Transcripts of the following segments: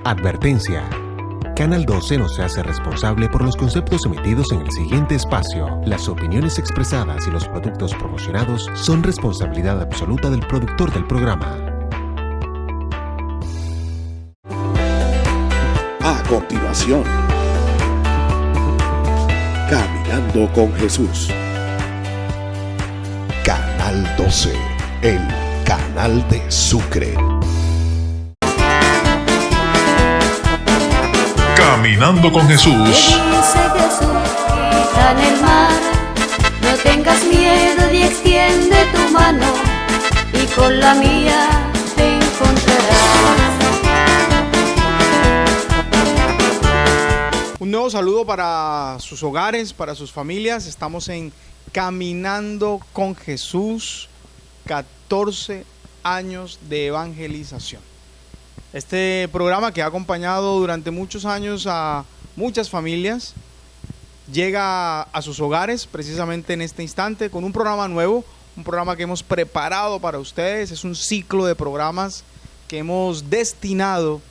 Advertencia. Canal 12 no se hace responsable por los conceptos emitidos en el siguiente espacio. Las opiniones expresadas y los productos promocionados son responsabilidad absoluta del productor del programa. A continuación, Caminando con Jesús. Canal 12, el canal de Sucre. Caminando con Jesús. Dice Jesús, quita en el mar, no tengas miedo y extiende tu mano, y con la mía te encontrarás. Un nuevo saludo para sus hogares, para sus familias. Estamos en Caminando con Jesús, 14 años de evangelización. Este programa que ha acompañado durante muchos años a muchas familias llega a sus hogares precisamente en este instante con un programa nuevo, un programa que hemos preparado para ustedes. Es un ciclo de programas que hemos destinado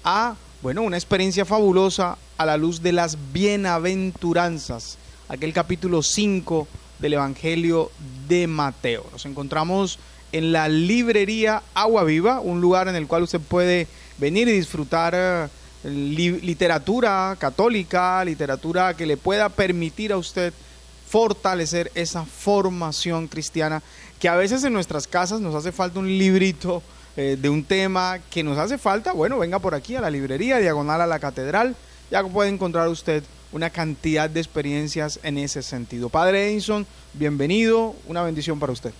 a, una experiencia fabulosa a la luz de las bienaventuranzas, aquel capítulo 5 del Evangelio de Mateo. Nos encontramos en la librería Agua Viva, un lugar en el cual usted puede venir y disfrutar literatura católica, literatura que le pueda permitir a usted fortalecer esa formación cristiana, que a veces en nuestras casas nos hace falta un librito de un tema que nos hace falta. Venga por aquí a la librería, diagonal a la catedral, ya puede encontrar usted una cantidad de experiencias en ese sentido. Padre Edinson, bienvenido, una bendición para usted.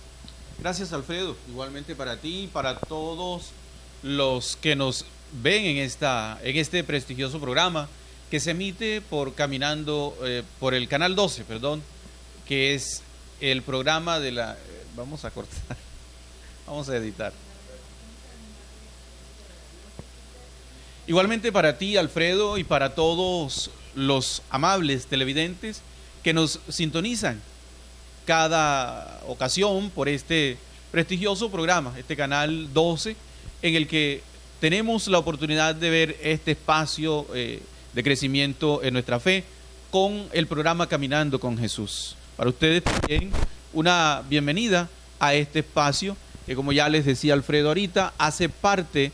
Gracias, Alfredo, igualmente para ti y para todos los que nos ven en este prestigioso programa que se emite por por el Canal 12, que es el programa de la... Vamos a cortar, vamos a editar. Igualmente para ti, Alfredo, y para todos los amables televidentes que nos sintonizan cada ocasión por este prestigioso programa, este Canal 12, en el que tenemos la oportunidad de ver este espacio de crecimiento en nuestra fe con el programa Caminando con Jesús. Para ustedes también una bienvenida a este espacio que, como ya les decía Alfredo ahorita, hace parte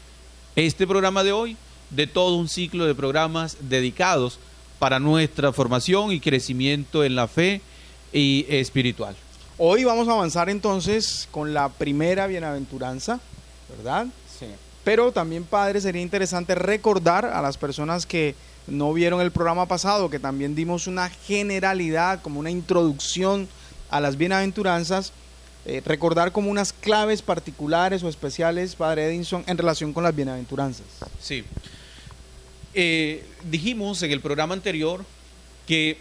este programa de hoy de todo un ciclo de programas dedicados para nuestra formación y crecimiento en la fe y espiritual. Hoy vamos a avanzar entonces con la primera bienaventuranza, ¿verdad? Sí. Pero también, padre, sería interesante recordar a las personas que no vieron el programa pasado, que también dimos una generalidad, como una introducción a las bienaventuranzas, recordar como unas claves particulares o especiales, padre Edinson, en relación con las bienaventuranzas. Sí. Dijimos en el programa anterior que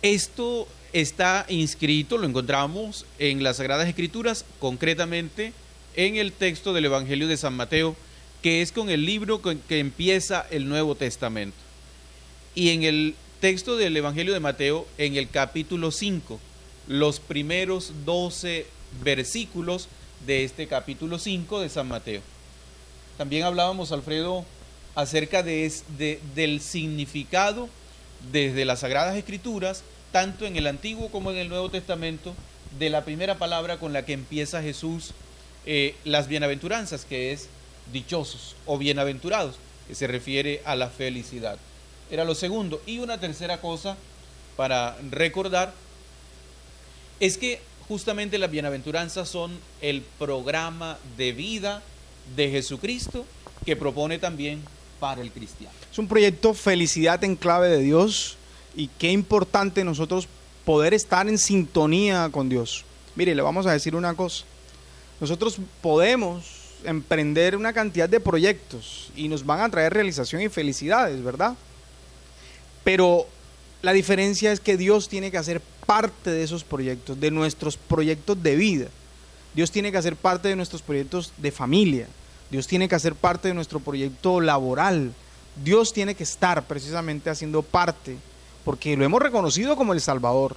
esto está inscrito, lo encontramos en las Sagradas Escrituras, concretamente en el texto del Evangelio de San Mateo, que es con el libro con que empieza el Nuevo Testamento. Y en el texto del Evangelio de Mateo, en el capítulo 5, los primeros 12 versículos de este capítulo 5 de San Mateo. También hablábamos, Alfredo, acerca del significado desde las Sagradas Escrituras, tanto en el Antiguo como en el Nuevo Testamento, de la primera palabra con la que empieza Jesús las bienaventuranzas, que es dichosos o bienaventurados, que se refiere a la felicidad. Era lo segundo. Y una tercera cosa para recordar es que justamente las bienaventuranzas son el programa de vida de Jesucristo que propone también para el cristiano. Es un proyecto felicidad en clave de Dios, y qué importante nosotros poder estar en sintonía con Dios. Mire, le vamos a decir una cosa. Nosotros podemos emprender una cantidad de proyectos y nos van a traer realización y felicidades, ¿verdad? Pero la diferencia es que Dios tiene que hacer parte de esos proyectos, de nuestros proyectos de vida. Dios tiene que hacer parte de nuestros proyectos de familia. Dios tiene que hacer parte de nuestro proyecto laboral. Dios tiene que estar precisamente haciendo parte, porque lo hemos reconocido como el Salvador.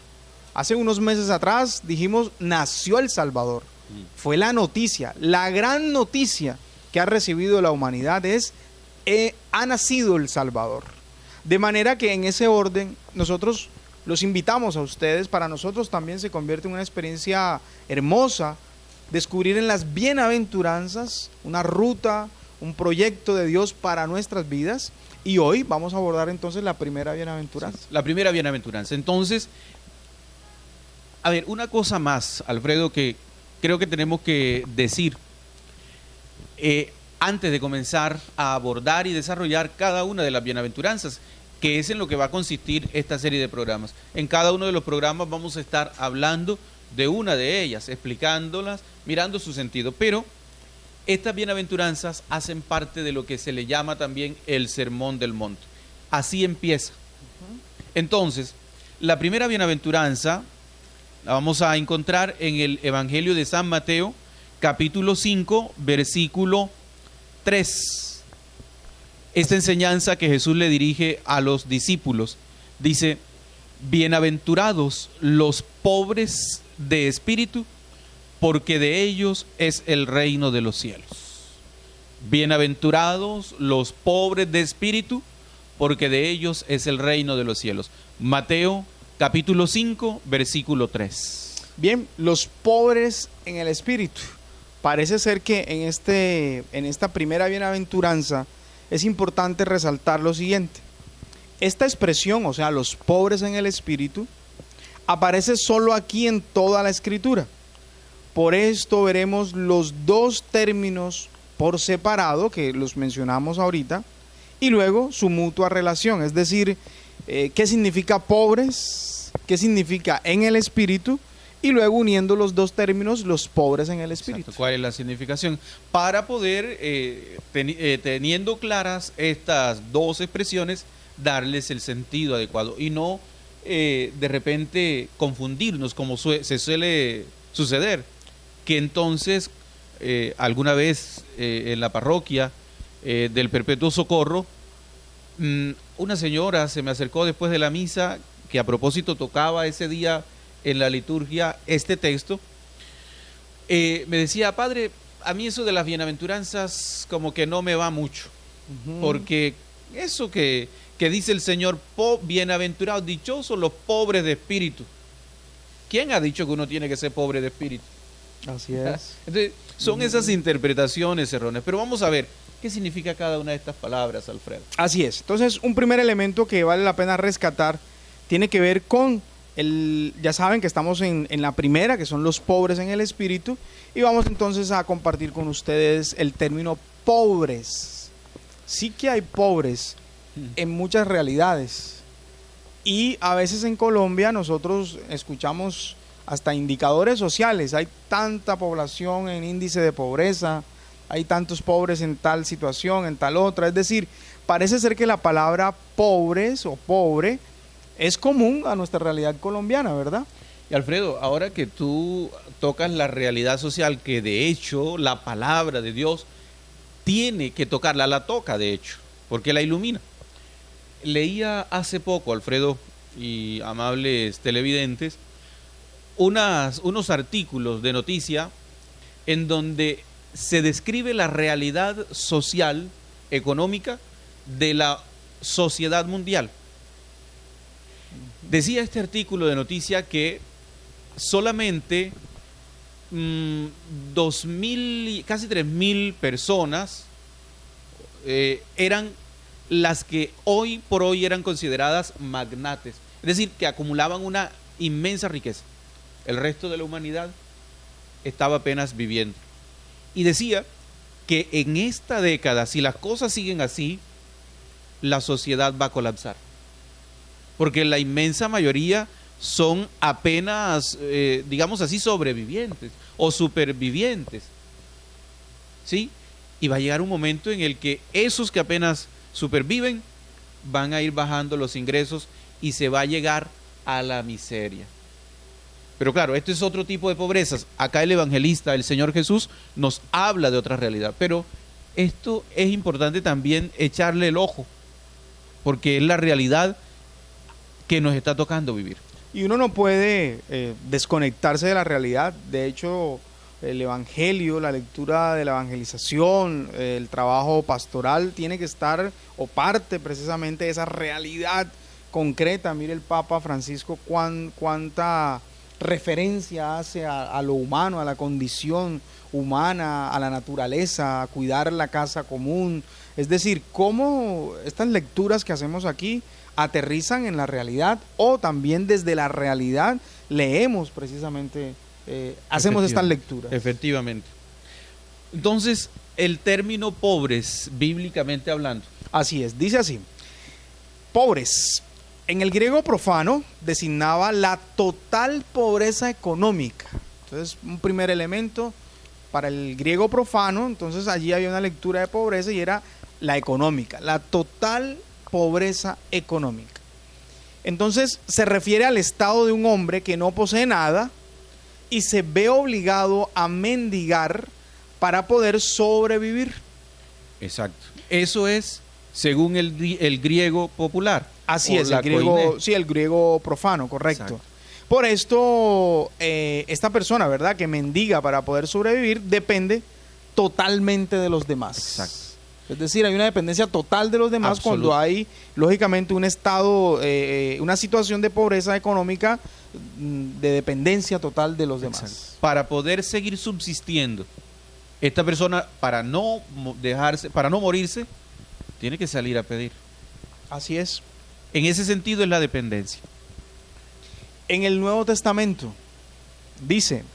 Hace unos meses atrás dijimos, nació el Salvador. Fue la noticia, la gran noticia que ha recibido la humanidad es ha nacido el Salvador. De manera que en ese orden nosotros los invitamos a ustedes, para nosotros también se convierte en una experiencia hermosa descubrir en las bienaventuranzas una ruta, un proyecto de Dios para nuestras vidas. Y hoy vamos a abordar entonces la primera bienaventuranza. La primera bienaventuranza. Entonces, a ver, una cosa más, Alfredo, que creo que tenemos que decir antes de comenzar a abordar y desarrollar cada una de las bienaventuranzas, que es en lo que va a consistir esta serie de programas. En cada uno de los programas vamos a estar hablando de una de ellas, explicándolas, mirando su sentido. Pero estas bienaventuranzas hacen parte de lo que se le llama también el Sermón del Monte. Así empieza. Entonces, la primera bienaventuranza la vamos a encontrar en el Evangelio de San Mateo, capítulo 5, versículo 3. Esta enseñanza que Jesús le dirige a los discípulos dice: bienaventurados los pobres de espíritu, porque de ellos es el reino de los cielos. Bienaventurados los pobres de espíritu, porque de ellos es el reino de los cielos. Mateo capítulo 5, versículo 3. Bien, los pobres en el espíritu. Parece ser que en esta primera bienaventuranza es importante resaltar lo siguiente. Esta expresión, o sea, los pobres en el espíritu, aparece solo aquí en toda la Escritura. Por esto veremos los dos términos por separado, que los mencionamos ahorita, y luego su mutua relación, es decir, qué significa pobres, qué significa en el espíritu, y luego uniendo los dos términos, los pobres en el espíritu. Exacto. ¿Cuál es la significación? Para poder, teniendo claras estas dos expresiones, darles el sentido adecuado y no de repente confundirnos como se suele suceder, que entonces alguna vez en la parroquia del Perpetuo Socorro, una señora se me acercó después de la misa, que a propósito tocaba ese día en la liturgia este texto. Me decía: padre, a mí eso de las bienaventuranzas como que no me va mucho, porque eso que dice el Señor, bienaventurados, dichosos los pobres de espíritu. ¿Quién ha dicho que uno tiene que ser pobre de espíritu? Así es. Entonces, son esas interpretaciones erróneas. Pero vamos a ver, ¿qué significa cada una de estas palabras, Alfredo? Así es. Entonces, un primer elemento que vale la pena rescatar tiene que ver con ya saben que estamos en la primera, que son los pobres en el espíritu, y vamos entonces a compartir con ustedes el término pobres. Sí que hay pobres en muchas realidades, y a veces en Colombia nosotros escuchamos hasta indicadores sociales. Hay tanta población en índice de pobreza, hay tantos pobres en tal situación, en tal otra. Es decir, parece ser que la palabra pobres o pobre es común a nuestra realidad colombiana, ¿verdad? Y Alfredo, ahora que tú tocas la realidad social, que de hecho la palabra de Dios tiene que tocarla, la toca de hecho, porque la ilumina. Leía hace poco, Alfredo y amables televidentes, unos artículos de noticia en donde se describe la realidad social, económica de la sociedad mundial. Decía este artículo de noticia que solamente 2.000, casi 3.000 personas eran las que hoy por hoy eran consideradas magnates, es decir, que acumulaban una inmensa riqueza. El resto de la humanidad estaba apenas viviendo. Y decía que en esta década, si las cosas siguen así, la sociedad va a colapsar. Porque la inmensa mayoría son apenas, digamos así, sobrevivientes o supervivientes, ¿sí? Y va a llegar un momento en el que esos que apenas superviven van a ir bajando los ingresos y se va a llegar a la miseria. Pero claro, esto es otro tipo de pobrezas. Acá el evangelista, el Señor Jesús, nos habla de otra realidad. Pero esto es importante también echarle el ojo, porque es la realidad que nos está tocando vivir. Y uno no puede desconectarse de la realidad. De hecho, el evangelio, la lectura de la evangelización, el trabajo pastoral tiene que estar o parte precisamente de esa realidad concreta. Mire el Papa Francisco cuánta referencia hace a lo humano, a la condición humana, a la naturaleza, a cuidar la casa común. Es decir, cómo estas lecturas que hacemos aquí aterrizan en la realidad, o también desde la realidad leemos precisamente, hacemos estas lecturas. Efectivamente. Entonces, el término pobres, bíblicamente hablando. Así es, dice así: pobres, en el griego profano, designaba la total pobreza económica. Entonces, un primer elemento para el griego profano, entonces allí había una lectura de pobreza y era la económica, la total pobreza económica. Entonces, se refiere al estado de un hombre que no posee nada y se ve obligado a mendigar para poder sobrevivir. Exacto. Eso es según el griego popular. Así es, el griego, sí, el griego profano, correcto. Exacto. Por esto, esta persona, ¿verdad?, que mendiga para poder sobrevivir, depende totalmente de los demás. Exacto. Es decir, hay una dependencia total de los demás. Absoluto. Cuando hay, lógicamente, un estado, una situación de pobreza económica, de dependencia total de los demás. Exacto. Para poder seguir subsistiendo, esta persona, para no morirse, tiene que salir a pedir. Así es. En ese sentido es la dependencia. En el Nuevo Testamento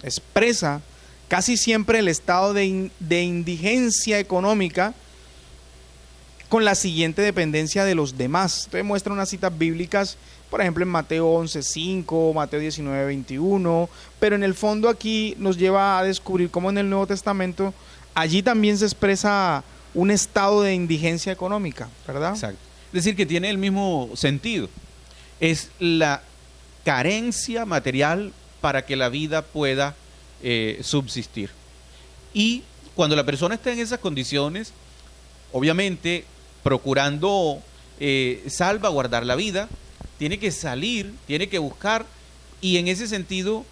expresa casi siempre el estado de indigencia económica con la siguiente dependencia de los demás. Entonces muestra unas citas bíblicas, por ejemplo en Mateo 11:5, Mateo 19:21, pero en el fondo aquí nos lleva a descubrir cómo en el Nuevo Testamento allí también se expresa un estado de indigencia económica, ¿verdad? Exacto. Es decir, que tiene el mismo sentido. Es la carencia material para que la vida pueda subsistir. Y cuando la persona está en esas condiciones, obviamente procurando salvaguardar la vida, tiene que salir, tiene que buscar, y en ese sentido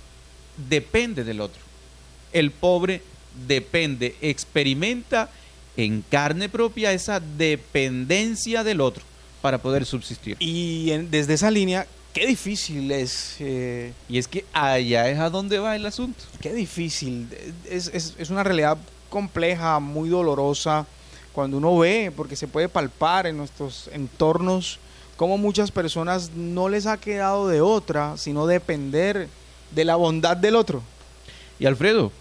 depende del otro. El pobre depende, experimenta en carne propia esa dependencia del otro para poder subsistir. Y desde esa línea, qué difícil es. Y es que allá es a donde va el asunto. Qué difícil. Es una realidad compleja, muy dolorosa, cuando uno ve, porque se puede palpar en nuestros entornos, cómo muchas personas no les ha quedado de otra, sino depender de la bondad del otro. Y Alfredo,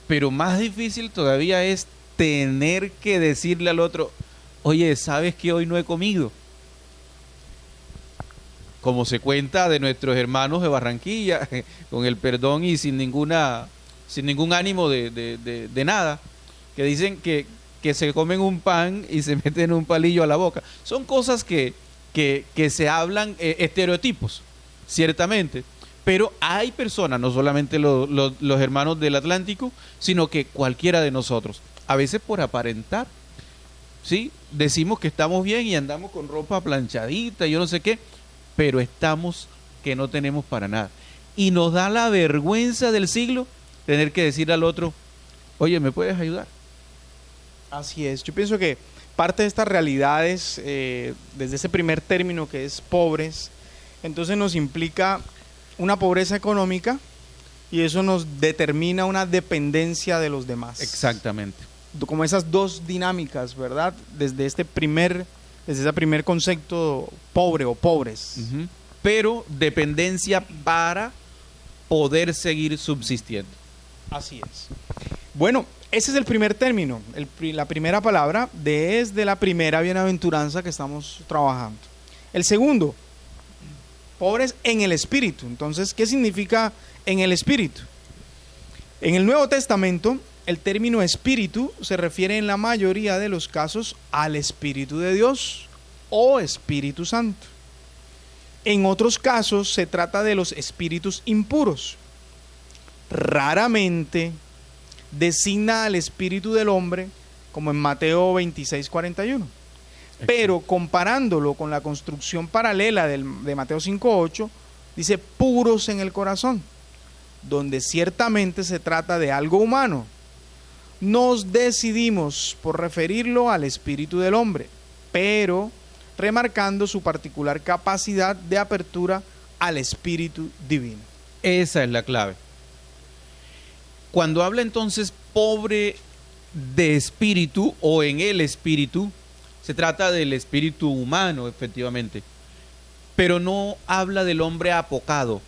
pero más difícil todavía es tener que decirle al otro: oye, ¿sabes que hoy no he comido? Como se cuenta de nuestros hermanos de Barranquilla, con el perdón y sin ningún ánimo de nada, que dicen que se comen un pan y se meten un palillo a la boca. Son cosas que se hablan, estereotipos, ciertamente, pero hay personas, no solamente los hermanos del Atlántico, sino que cualquiera de nosotros, a veces por aparentar, ¿sí? Decimos que estamos bien y andamos con ropa planchadita, yo no sé qué, pero estamos que no tenemos para nada. Y nos da la vergüenza del siglo tener que decir al otro: oye, ¿me puedes ayudar? Así es. Yo pienso que parte de estas realidades, desde ese primer término que es pobres, entonces nos implica una pobreza económica y eso nos determina una dependencia de los demás. Exactamente. Como esas dos dinámicas, ¿verdad? Desde ese primer concepto pobre o pobres. Uh-huh. Pero dependencia para poder seguir subsistiendo. Así es. Bueno, ese es el primer término, la primera palabra desde la primera bienaventuranza que estamos trabajando. El segundo, pobres en el espíritu. Entonces, ¿qué significa en el espíritu? En el Nuevo Testamento, el término espíritu se refiere en la mayoría de los casos al Espíritu de Dios o Espíritu Santo. En otros casos se trata de los espíritus impuros. Raramente designa al espíritu del hombre, como en Mateo 26:41. Pero comparándolo con la construcción paralela de Mateo 5:8, dice puros en el corazón. donde ciertamente se trata de algo humano, nos decidimos por referirlo al espíritu del hombre, pero remarcando su particular capacidad de apertura al espíritu divino. Esa es la clave. Cuando habla entonces pobre de espíritu o en el espíritu, se trata del espíritu humano, efectivamente, pero no habla del hombre apocado,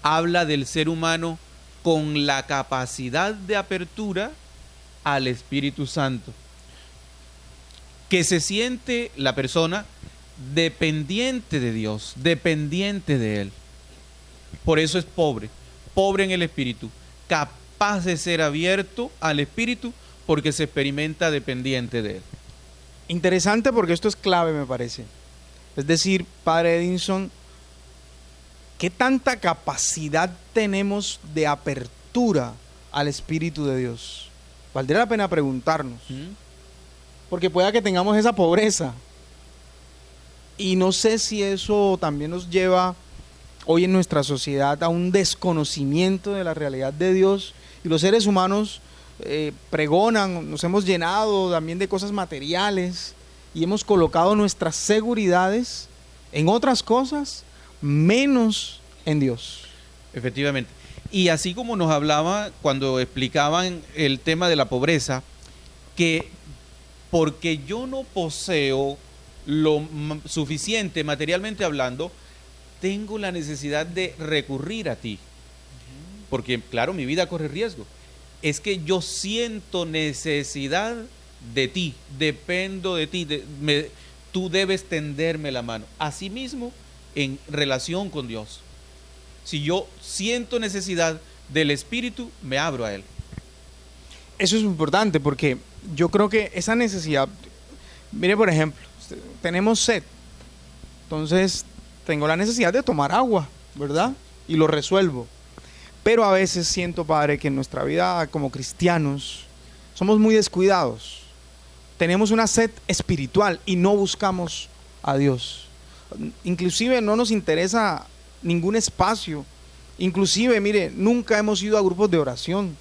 habla del ser humano con la capacidad de apertura al Espíritu Santo, que se siente la persona dependiente de Dios, dependiente de Él. Por eso es pobre, pobre en el espíritu, capaz de ser abierto al espíritu porque se experimenta dependiente de Él. Interesante, porque esto es clave, me parece. Es decir, Padre Edinson, ¿qué tanta capacidad tenemos de apertura al Espíritu de Dios? Valdría la pena preguntarnos. Porque pueda que tengamos esa pobreza. Y no sé si eso también nos lleva hoy en nuestra sociedad a un desconocimiento de la realidad de Dios. Y los seres humanos pregonan, nos hemos llenado también de cosas materiales y hemos colocado nuestras seguridades en otras cosas menos en Dios. Efectivamente. Y así como nos hablaba cuando explicaban el tema de la pobreza, que porque yo no poseo lo suficiente materialmente hablando, tengo la necesidad de recurrir a ti. Porque claro, mi vida corre riesgo. Es que yo siento necesidad de ti, dependo de ti, tú debes tenderme la mano. Asimismo, en relación con Dios. Si yo siento necesidad del Espíritu, me abro a Él. Eso es importante, porque yo creo que esa necesidad, mire, por ejemplo, tenemos sed, entonces tengo la necesidad de tomar agua, ¿verdad? Y lo resuelvo. Pero a veces siento, Padre, que en nuestra vida como cristianos somos muy descuidados. Tenemos una sed espiritual y no buscamos a Dios. Inclusive no nos interesa ningún espacio. Inclusive, mire, nunca hemos ido a grupos de oración.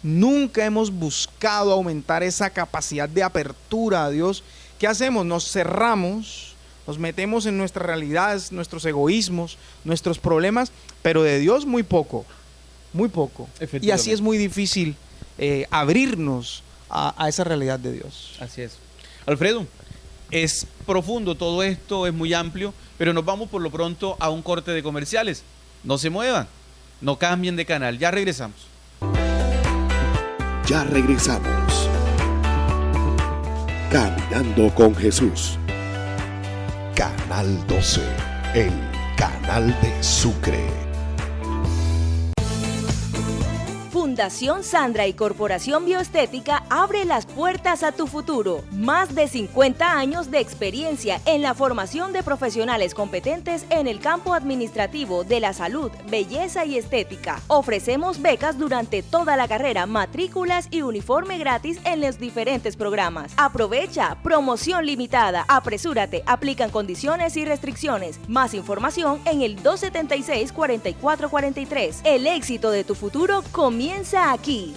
Nunca hemos buscado aumentar esa capacidad de apertura a Dios. ¿Qué hacemos? Nos cerramos, nos metemos en nuestras realidades, nuestros egoísmos, nuestros problemas, pero de Dios muy poco. Muy poco. Y así es muy difícil abrirnos a esa realidad de Dios. Así es. Alfredo, es profundo todo esto, es muy amplio, pero nos vamos por lo pronto a un corte de comerciales. No se muevan, no cambien de canal, ya regresamos. Ya regresamos. Caminando con Jesús. Canal 12, el canal de Sucre. Fundación Sandra y Corporación Bioestética abre las puertas a tu futuro. Más de 50 años de experiencia en la formación de profesionales competentes en el campo administrativo de la salud, belleza y estética. Ofrecemos becas durante toda la carrera, matrículas y uniforme gratis en los diferentes programas. Aprovecha, promoción limitada, apresúrate, aplican condiciones y restricciones. Más información en el 276-4443. El éxito de tu futuro comienza aquí.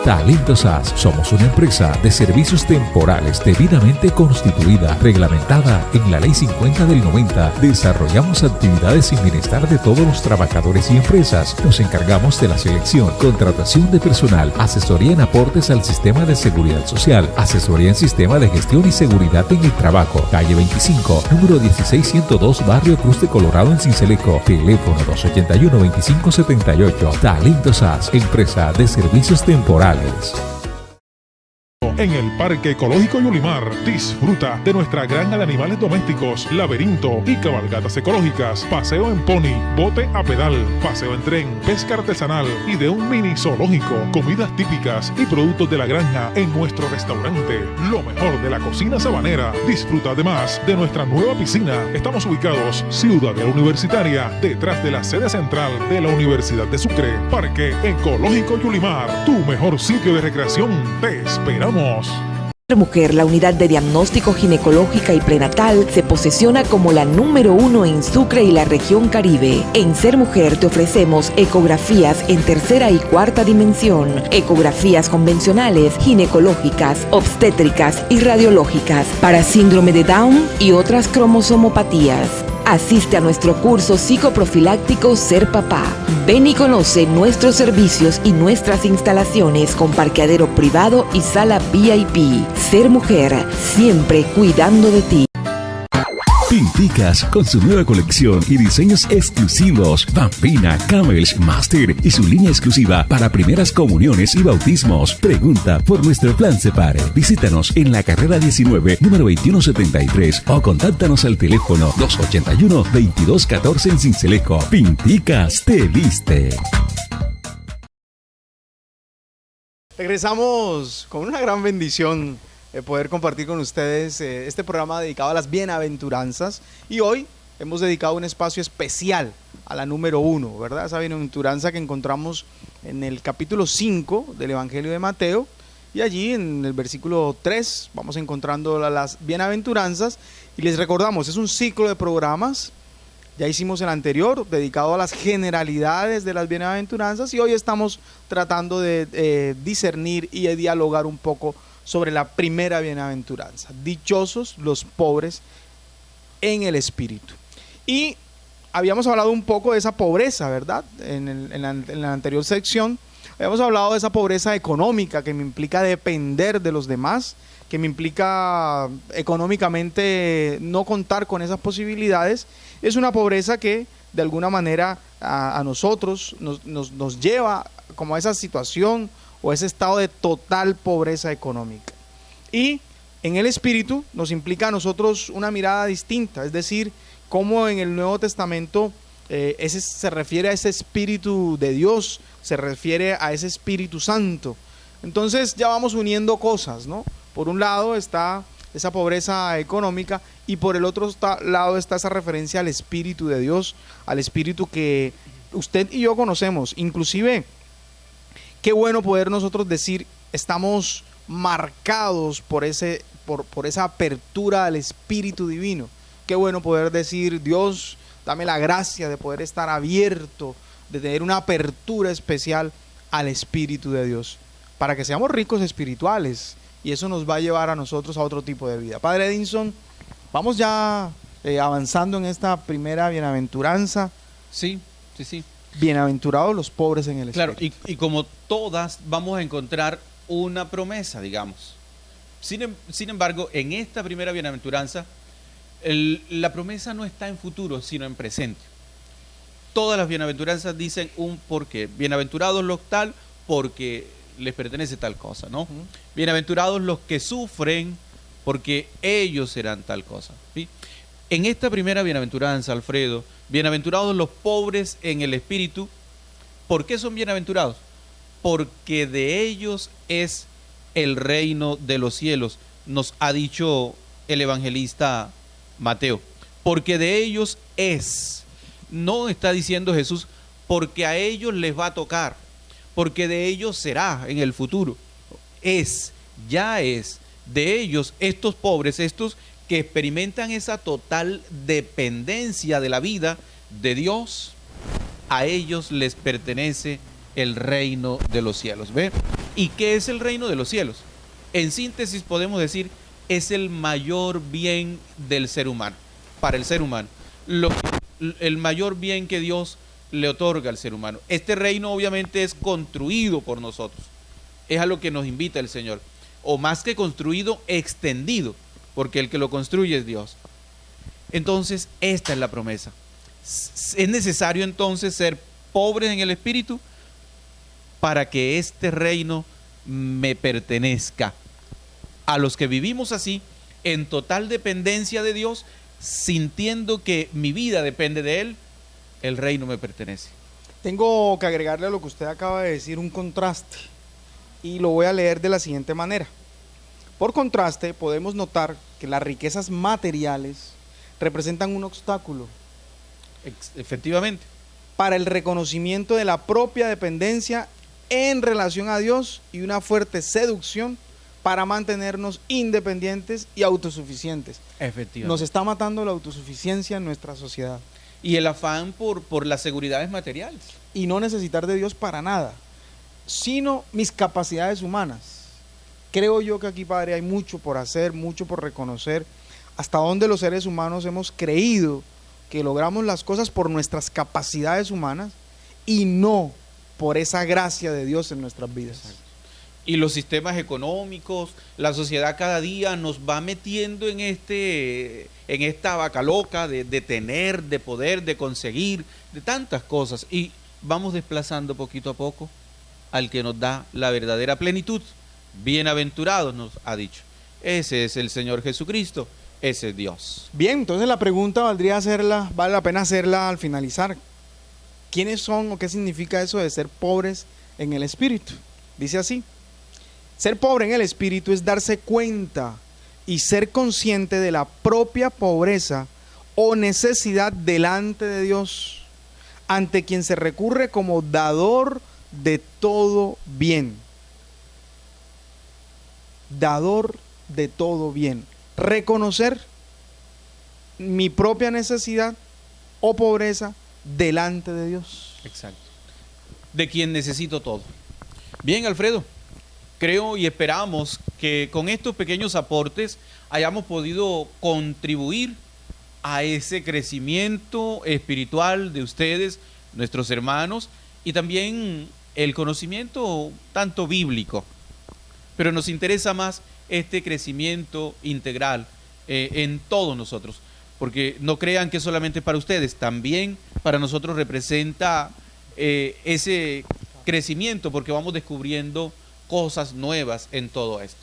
Talentos SAS. Somos una empresa de servicios temporales debidamente constituida, reglamentada en la Ley 50 del 90. Desarrollamos actividades sin bienestar de todos los trabajadores y empresas. Nos encargamos de la selección, contratación de personal, asesoría en aportes al sistema de seguridad social, asesoría en sistema de gestión y seguridad en el trabajo. Calle 25, número 16102, Barrio Cruz de Colorado en Sincelejo. Teléfono 281-2578. Talentos SAS, empresa de servicios temporales. En el Parque Ecológico Yulimar, disfruta de nuestra granja de animales domésticos, laberinto y cabalgatas ecológicas, paseo en pony, bote a pedal, paseo en tren, pesca artesanal y de un mini zoológico, comidas típicas y productos de la granja en nuestro restaurante, lo mejor de la cocina sabanera. Disfruta además de nuestra nueva piscina. Estamos ubicados Ciudadela Universitaria, detrás de la sede central de la Universidad de Sucre. Parque Ecológico Yulimar, tu mejor sitio de recreación. Te esperamos. Mujer, la unidad de diagnóstico ginecológica y prenatal, se posiciona como la número 1 en Sucre y la región Caribe. En Ser Mujer te ofrecemos ecografías en tercera y cuarta dimensión, ecografías convencionales, ginecológicas, obstétricas y radiológicas para síndrome de Down y otras cromosomopatías. Asiste a nuestro curso psicoprofiláctico Ser Papá. Ven y conoce nuestros servicios y nuestras instalaciones con parqueadero privado y sala VIP. Ser Mujer, siempre cuidando de ti. Pinticas, con su nueva colección y diseños exclusivos. Vampina, Camels, Master y su línea exclusiva para primeras comuniones y bautismos. Pregunta por nuestro plan Separe. Visítanos en la carrera 19, número 2173 o contáctanos al teléfono 281-2214 en Sincelejo. Pinticas te viste. Regresamos con una gran bendición poder compartir con ustedes este programa dedicado a las bienaventuranzas, y hoy hemos dedicado un espacio especial a la número 1, ¿verdad? Esa bienaventuranza que encontramos en el capítulo 5 del Evangelio de Mateo, y allí en el versículo 3 vamos encontrando las bienaventuranzas, y les recordamos, es un ciclo de programas. Ya hicimos el anterior dedicado a las generalidades de las bienaventuranzas, y hoy estamos tratando de discernir y de dialogar un poco sobre la primera bienaventuranza. Dichosos los pobres en el espíritu. Y habíamos hablado un poco de esa pobreza, ¿verdad? En la anterior sección habíamos hablado de esa pobreza económica que me implica depender de los demás, que me implica económicamente no contar con esas posibilidades. Es una pobreza que de alguna manera a nosotros nos lleva como a esa situación o ese estado de total pobreza económica. Y en el espíritu nos implica a nosotros una mirada distinta, es decir, cómo en el Nuevo Testamento ese se refiere a ese Espíritu de Dios, se refiere a ese Espíritu Santo. Entonces ya vamos uniendo cosas, ¿no? Por un lado está esa pobreza económica y por el otro lado está esa referencia al Espíritu de Dios, al Espíritu que usted y yo conocemos. Inclusive, qué bueno poder nosotros decir, estamos marcados por esa apertura al Espíritu Divino. Qué bueno poder decir, Dios, dame la gracia de poder estar abierto, de tener una apertura especial al Espíritu de Dios, para que seamos ricos espirituales, y eso nos va a llevar a nosotros a otro tipo de vida. Padre Edinson, vamos ya avanzando en esta primera bienaventuranza. Sí. Bienaventurados los pobres en el espíritu. Claro, y como todas vamos a encontrar una promesa, digamos. Sin embargo, en esta primera bienaventuranza, la promesa no está en futuro, sino en presente. Todas las bienaventuranzas dicen un porqué. Bienaventurados los tal, porque les pertenece tal cosa, ¿no? Bienaventurados los que sufren, porque ellos serán tal cosa, ¿sí? En esta primera bienaventuranza, Alfredo, bienaventurados los pobres en el espíritu. ¿Por qué son bienaventurados? Porque de ellos es el reino de los cielos, nos ha dicho el evangelista Mateo. Porque de ellos es, no está diciendo Jesús, porque a ellos les va a tocar, porque de ellos será en el futuro. Ya es de ellos, estos pobres, estos que experimentan esa total dependencia de la vida de Dios, a ellos les pertenece el reino de los cielos. ¿Ve? ¿Y qué es el reino de los cielos? En síntesis podemos decir, es el mayor bien del ser humano, para el ser humano, el mayor bien que Dios le otorga al ser humano. Este reino obviamente es construido por nosotros, es a lo que nos invita el Señor, o más que construido, extendido, porque el que lo construye es Dios. Entonces, esta es la promesa. Es necesario entonces ser pobres en el espíritu para que este reino me pertenezca. A los que vivimos así, en total dependencia de Dios, sintiendo que mi vida depende de Él, el reino me pertenece. Tengo que agregarle a lo que usted acaba de decir un contraste, y lo voy a leer de la siguiente manera. Por contraste, podemos notar que las riquezas materiales representan un obstáculo. Efectivamente. Para el reconocimiento de la propia dependencia en relación a Dios y una fuerte seducción para mantenernos independientes y autosuficientes. Efectivamente. Nos está matando la autosuficiencia en nuestra sociedad. Y el afán por las seguridades materiales. Y no necesitar de Dios para nada, sino mis capacidades humanas. Creo yo que aquí, Padre, hay mucho por hacer, mucho por reconocer, hasta dónde los seres humanos hemos creído que logramos las cosas por nuestras capacidades humanas y no por esa gracia de Dios en nuestras vidas. Exacto. Y los sistemas económicos, la sociedad cada día nos va metiendo en esta vaca loca de tener, de poder, de conseguir, de tantas cosas. Y vamos desplazando poquito a poco al que nos da la verdadera plenitud. Bienaventurados, nos ha dicho. Ese es el Señor Jesucristo, ese es Dios. Bien, entonces la pregunta vale la pena hacerla al finalizar. ¿Quiénes son o qué significa eso de ser pobres en el espíritu? Dice así: ser pobre en el espíritu es darse cuenta y ser consciente de la propia pobreza o necesidad delante de Dios, ante quien se recurre como dador de todo bien. Dador de todo bien. Reconocer mi propia necesidad o pobreza delante de Dios. Exacto. De quien necesito todo. Bien, Alfredo. Creo y esperamos que con estos pequeños aportes hayamos podido contribuir a ese crecimiento espiritual de ustedes, nuestros hermanos, y también el conocimiento tanto bíblico. Pero nos interesa más este crecimiento integral en todos nosotros, porque no crean que solamente para ustedes, también para nosotros representa ese crecimiento, porque vamos descubriendo cosas nuevas en todo esto.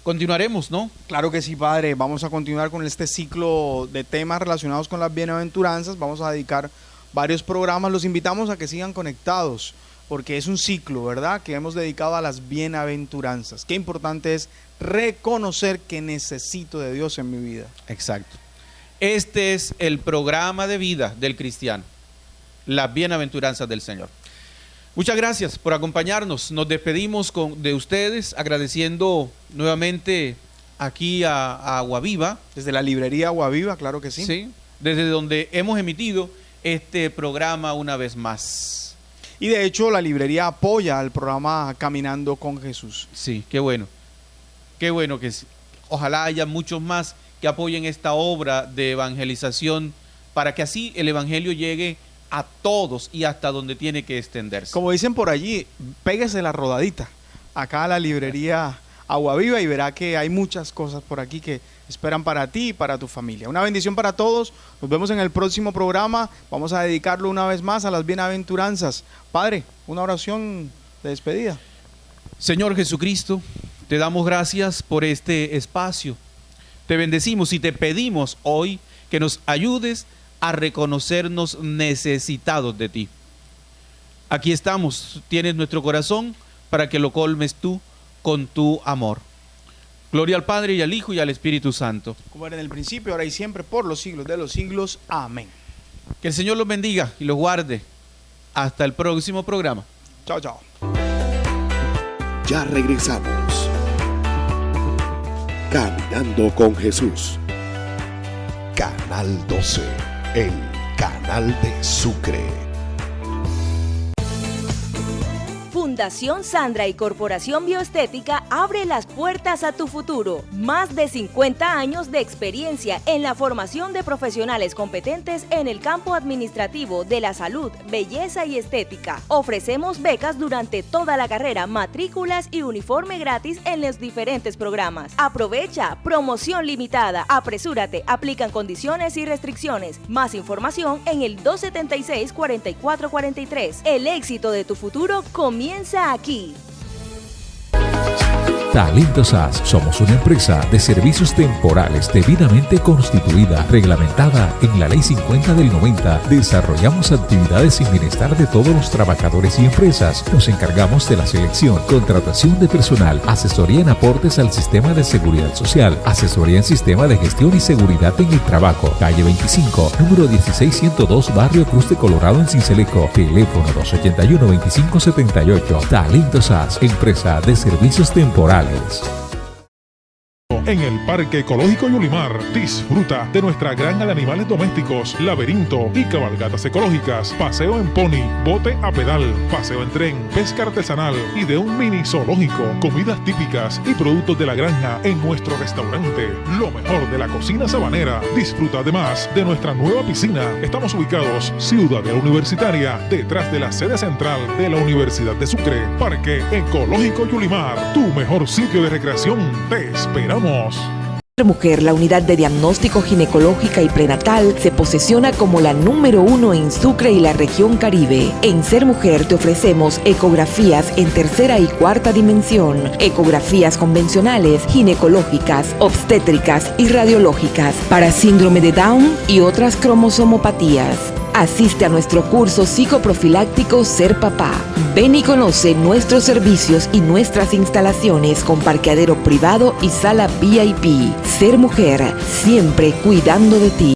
Continuaremos, ¿no? Claro que sí, Padre. Vamos a continuar con este ciclo de temas relacionados con las bienaventuranzas. Vamos a dedicar varios programas. Los invitamos a que sigan conectados, porque es un ciclo, ¿verdad?, que hemos dedicado a las bienaventuranzas. Qué importante es reconocer que necesito de Dios en mi vida. Exacto. Este es el programa de vida del cristiano, las bienaventuranzas del Señor. Muchas gracias por acompañarnos. Nos despedimos de ustedes agradeciendo nuevamente aquí a Aguaviva. Desde la librería Aguaviva, claro que sí. Sí, desde donde hemos emitido este programa una vez más. Y de hecho la librería apoya al programa Caminando con Jesús. Sí, qué bueno. Qué bueno que sí. Ojalá haya muchos más que apoyen esta obra de evangelización para que así el evangelio llegue a todos y hasta donde tiene que extenderse. Como dicen por allí, péguese la rodadita acá a la librería Aguaviva y verá que hay muchas cosas por aquí que esperan para ti y para tu familia. Una bendición para todos. Nos vemos en el próximo programa. Vamos a dedicarlo una vez más a las bienaventuranzas. Padre, una oración de despedida. Señor Jesucristo, te damos gracias por este espacio. Te bendecimos y te pedimos hoy que nos ayudes a reconocernos necesitados de ti. Aquí estamos, tienes nuestro corazón para que lo colmes tú con tu amor. Gloria al Padre y al Hijo y al Espíritu Santo. Como era en el principio, ahora y siempre, por los siglos de los siglos. Amén. Que el Señor los bendiga y los guarde. Hasta el próximo programa. Chao, chao. Ya regresamos. Caminando con Jesús. Canal 12. El canal de Sucre. Fundación Sandra y Corporación Bioestética abre las puertas a tu futuro. Más de 50 años de experiencia en la formación de profesionales competentes en el campo administrativo de la salud, belleza y estética. Ofrecemos becas durante toda la carrera, matrículas y uniforme gratis en los diferentes programas. Aprovecha, promoción limitada. Apresúrate, aplican condiciones y restricciones. Más información en el 276-4443. El éxito de tu futuro comienza aquí. Talentos SAS. Somos una empresa de servicios temporales debidamente constituida, reglamentada en la Ley 50 del 90. Desarrollamos actividades sin bienestar de todos los trabajadores y empresas. Nos encargamos de la selección, contratación de personal, asesoría en aportes al sistema de seguridad social, asesoría en sistema de gestión y seguridad en el trabajo. Calle 25, número 16102, Barrio Cruz de Colorado en Cinceleco. Teléfono 281-2578. Talentos SAS, empresa de servicios temporales. profesionales. En el Parque Ecológico Yulimar, disfruta de nuestra granja de animales domésticos, laberinto y cabalgatas ecológicas, paseo en pony, bote a pedal, paseo en tren, pesca artesanal y de un mini zoológico, comidas típicas y productos de la granja en nuestro restaurante. Lo mejor de la cocina sabanera. Disfruta además de nuestra nueva piscina. Estamos ubicados Ciudadela Universitaria, detrás de la sede central de la Universidad de Sucre. Parque Ecológico Yulimar, tu mejor sitio de recreación. Te esperamos. Ser Mujer, la unidad de diagnóstico ginecológica y prenatal, se posesiona como la número 1 en Sucre y la región Caribe. En Ser Mujer te ofrecemos ecografías en tercera y cuarta dimensión, ecografías convencionales, ginecológicas, obstétricas y radiológicas para síndrome de Down y otras cromosomopatías. Asiste a nuestro curso psicoprofiláctico Ser Papá. Ven y conoce nuestros servicios y nuestras instalaciones con parqueadero privado y sala VIP. Ser Mujer, siempre cuidando de ti.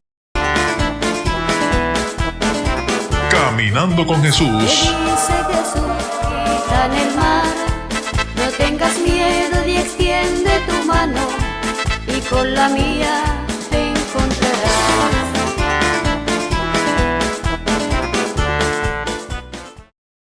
Caminando con Jesús. Dice Jesús que está en el mar. No tengas miedo y extiende tu mano y con la mía